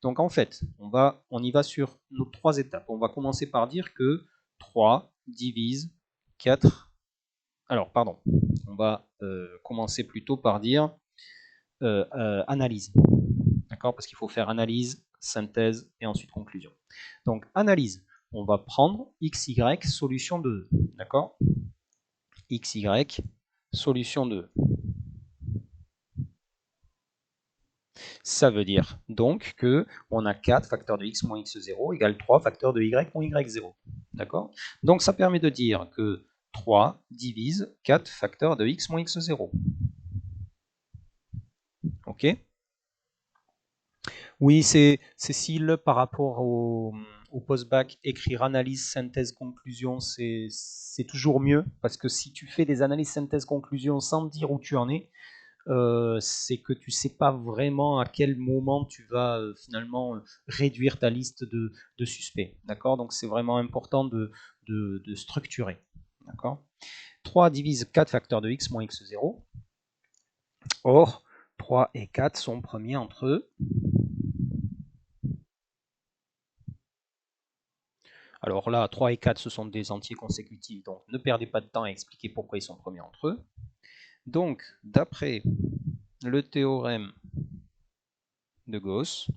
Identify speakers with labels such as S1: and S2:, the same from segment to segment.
S1: Donc en fait, on y va sur nos 3 étapes. On va commencer par dire que 3 divise 4. Alors, pardon, on va commencer plutôt par dire analyse. D'accord? Parce qu'il faut faire analyse, synthèse et ensuite conclusion. Donc, analyse, on va prendre xy solution de E. D'accord? xy solution de E. Ça veut dire donc que on a 4 facteurs de x moins x0 égale 3 facteurs de y moins y0. D'accord? Donc ça permet de dire que 3 divise 4 facteurs de x moins x0. Ok? Oui, c'est Cécile, par rapport au post-bac, écrire analyse, synthèse, conclusion, c'est toujours mieux, parce que si tu fais des analyses, synthèse, conclusion sans dire où tu en es, c'est que tu sais pas vraiment à quel moment tu vas finalement réduire ta liste de suspects. D'accord? Donc c'est vraiment important de structurer. D'accord? 3 divise 4 facteurs de x moins x0. Or, 3 et 4 sont premiers entre eux. Alors là, 3 et 4, ce sont des entiers consécutifs, donc ne perdez pas de temps à expliquer pourquoi ils sont premiers entre eux. Donc, d'après le théorème de Gauss,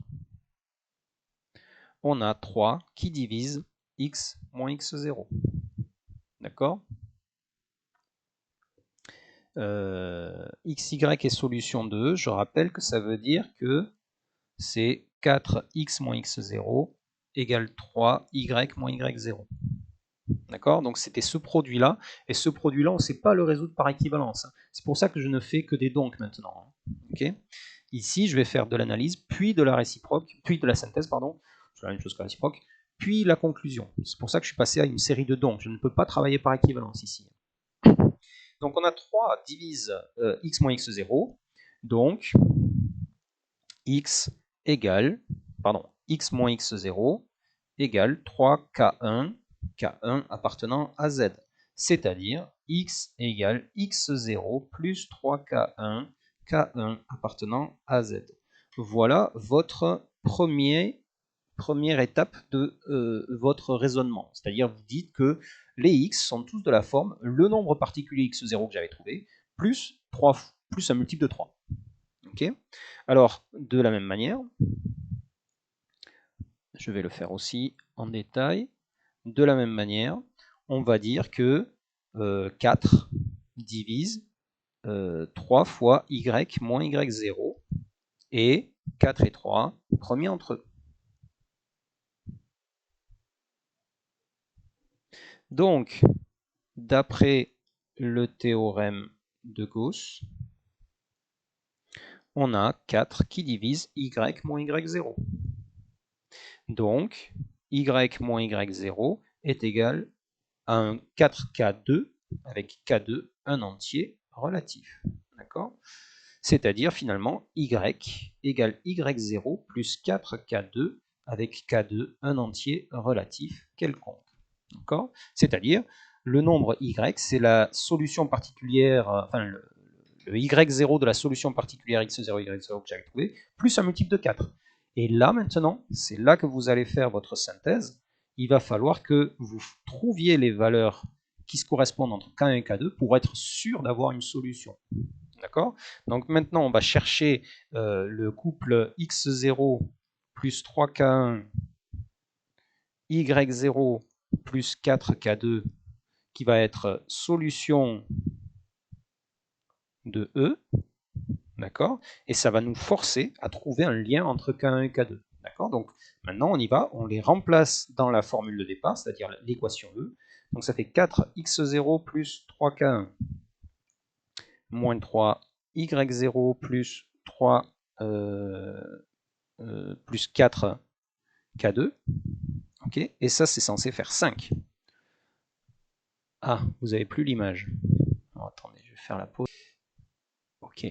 S1: on a 3 qui divise x moins x0. D'accord? xy est solution de E, je rappelle que ça veut dire que c'est 4x moins x0 égale 3y moins y0. D'accord? Donc c'était ce produit-là, et ce produit-là, on ne sait pas le résoudre par équivalence. C'est pour ça que je ne fais que des donc maintenant. Okay? Ici, je vais faire de l'analyse, puis de la réciproque, puis de la synthèse, pardon, c'est la même chose que la réciproque, puis la conclusion. C'est pour ça que je suis passé à une série de donc. Je ne peux pas travailler par équivalence ici. Donc on a 3 divise x moins x0, donc x égale, pardon, x moins x0 égale 3k1, k1 appartenant à z. C'est-à-dire x égale x0 plus 3k1, k1 appartenant à z. Voilà votre première étape de votre raisonnement. C'est-à-dire vous dites que les x sont tous de la forme le nombre particulier x0 que j'avais trouvé, plus un multiple de 3. Okay. Alors, de la même manière, je vais le faire aussi en détail. De la même manière, on va dire que 4 divise 3 fois y moins y0 et 4 et 3 premiers entre eux. Donc, d'après le théorème de Gauss, on a 4 qui divise y moins y0. Donc, y moins y0 est égal à un 4k2 avec k2 un entier relatif. D'accord? C'est-à-dire finalement y égale y0 plus 4k2 avec k2 un entier relatif quelconque. D'accord? C'est-à-dire le nombre y, c'est la solution particulière, enfin le y0 de la solution particulière x0, y0 que j'avais trouvé, plus un multiple de 4. Et là maintenant, c'est là que vous allez faire votre synthèse. Il va falloir que vous trouviez les valeurs qui se correspondent entre K1 et K2 pour être sûr d'avoir une solution. D'accord? Donc maintenant, on va chercher le couple x0 plus 3k1, y0 plus 4k2 qui va être solution de E. D'accord? Et ça va nous forcer à trouver un lien entre K1 et K2. D'accord? Donc maintenant, on y va, on les remplace dans la formule de départ, c'est-à-dire l'équation E. Donc ça fait 4x0 plus 3k1 moins 3y0 plus 3 plus 4k2. Okay? Et ça, c'est censé faire 5. Ah, vous n'avez plus l'image. Attendez, je vais faire la pause. Ok.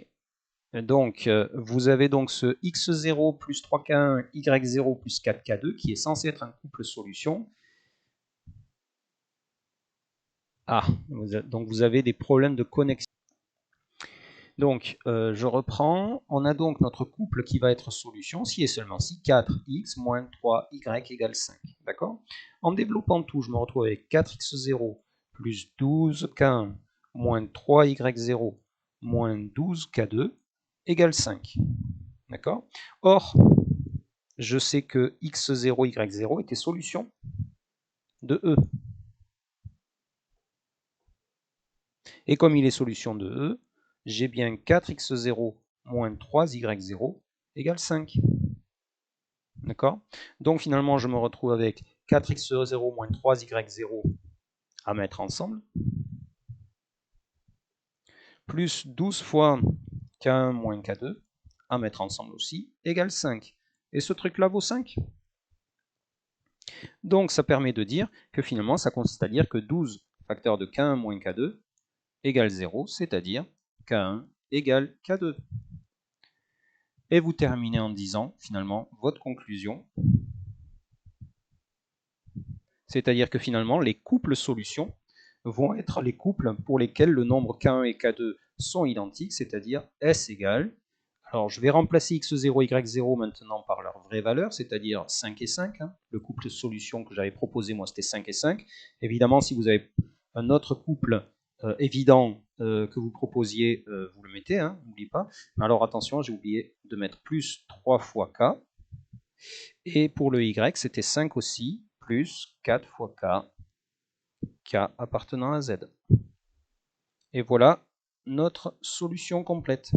S1: Donc, vous avez donc ce x0 plus 3k1, y0 plus 4k2 qui est censé être un couple solution. Ah, donc vous avez des problèmes de connexion. Donc, je reprends. On a donc notre couple qui va être solution si et seulement si 4x moins 3y égale 5. D'accord? En développant tout, je me retrouve avec 4x0 plus 12k1 moins 3y0 moins 12k2 égale 5. D'accord? Or, je sais que x0, y0 était solution de E. Et comme il est solution de E, j'ai bien 4x0 moins 3y0 égale 5. D'accord? Donc finalement, je me retrouve avec 4x0 moins 3y0 à mettre ensemble, plus 12 fois k1 moins k2 à mettre ensemble aussi, égale 5. Et ce truc-là vaut 5. Donc ça permet de dire que finalement, ça consiste à dire que 12 facteur de k1 moins k2 égale 0, c'est-à-dire k1 égale k2. Et vous terminez en disant, finalement, votre conclusion. C'est-à-dire que finalement, les couples solutions vont être les couples pour lesquels le nombre k1 et k2 sont identiques, c'est-à-dire S égale. Alors, je vais remplacer x0, y0 maintenant par leur vraie valeur, c'est-à-dire 5 et 5. Hein. Le couple de solutions que j'avais proposé, moi, c'était 5 et 5. Évidemment, si vous avez un autre couple évident que vous proposiez, vous le mettez, hein, n'oubliez pas. Mais alors, attention, j'ai oublié de mettre plus 3 fois k. Et pour le y, c'était 5 aussi, plus 4 fois k appartenant à z. Et voilà notre solution complète.